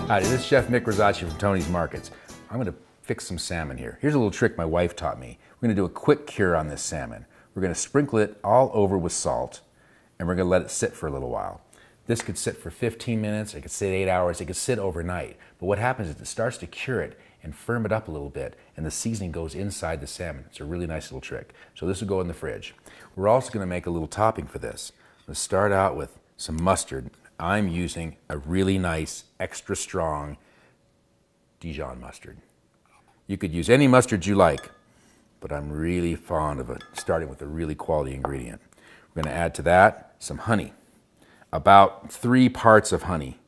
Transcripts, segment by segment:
Hi, this is Chef Mick Rosacci from Tony's Markets. I'm going to fix some salmon here. Here's a little trick my wife taught me. We're going to do a quick cure on this salmon. We're going to sprinkle it all over with salt, and we're going to let it sit for a little while. This could sit for 15 minutes, it could sit 8 hours, it could sit overnight. But what happens is it starts to cure it and firm it up a little bit, and the seasoning goes inside the salmon. It's a really nice little trick. So this will go in the fridge. We're also going to make a little topping for this. Let's start out with some mustard. I'm using a really nice, extra strong Dijon mustard. You could use any mustard you like, but I'm really fond of it, starting with a really quality ingredient. We're going to add to that some honey. About 3 parts of honey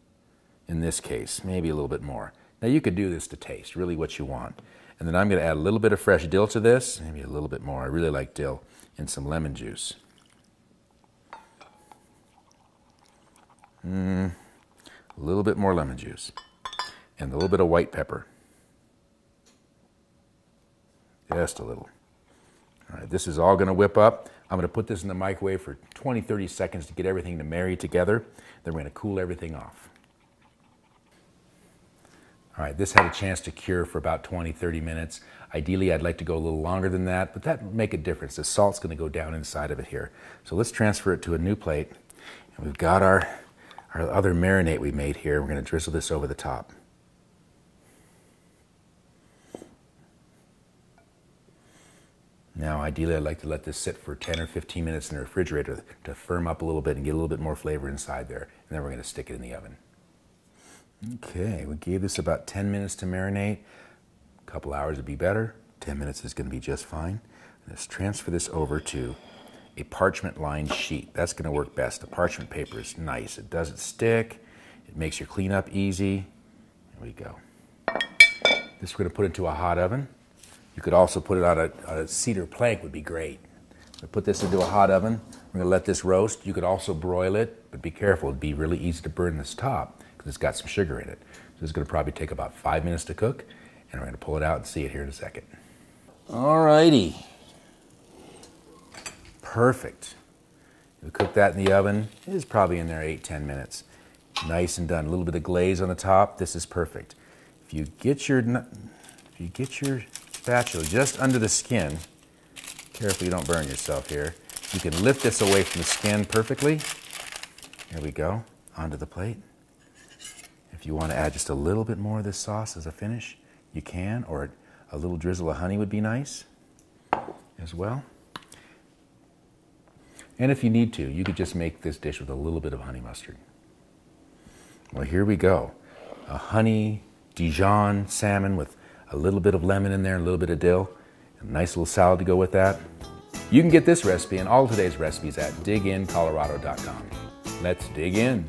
in this case, maybe a little bit more. Now you could do this to taste, really what you want. And then I'm going to add a little bit of fresh dill to this, maybe a little bit more. I really like dill, and some lemon juice. A little bit more lemon juice, and a little bit of white pepper. Just a little. All right, this is all going to whip up. I'm going to put this in the microwave for 20-30 seconds to get everything to marry together. Then we're going to cool everything off. All right, this had a chance to cure for about 20-30 minutes. Ideally, I'd like to go a little longer than that, but that will make a difference. The salt's going to go down inside of it here. So let's transfer it to a new plate. And we've got our other marinade we made here. We're going to drizzle this over the top. Now, ideally, I'd like to let this sit for 10 or 15 minutes in the refrigerator to firm up a little bit and get a little bit more flavor inside there. And then we're going to stick it in the oven. Okay, we gave this about 10 minutes to marinate. A couple hours would be better. 10 minutes is going to be just fine. Let's transfer this over to a parchment-lined sheet. That's going to work best. The parchment paper is nice. It doesn't stick. It makes your cleanup easy. There we go. This we're going to put into a hot oven. You could also put it on a cedar plank, would be great. We put this into a hot oven. We're going to let this roast. You could also broil it, but be careful. It'd be really easy to burn this top because it's got some sugar in it. So this is going to probably take about 5 minutes to cook, and we're going to pull it out and see it here in a second. All righty. Perfect. You'll cook that in the oven. It is probably in there 8-10 minutes. Nice and done. A little bit of glaze on the top. This is perfect. If you get your spatula just under the skin, careful you don't burn yourself here. You can lift this away from the skin perfectly. There we go. Onto the plate. If you want to add just a little bit more of this sauce as a finish, you can, or a little drizzle of honey would be nice as well. And if you need to, you could just make this dish with a little bit of honey mustard. Well, here we go. A honey Dijon salmon with a little bit of lemon in there, a little bit of dill, a nice little salad to go with that. You can get this recipe and all today's recipes at digincolorado.com. Let's dig in.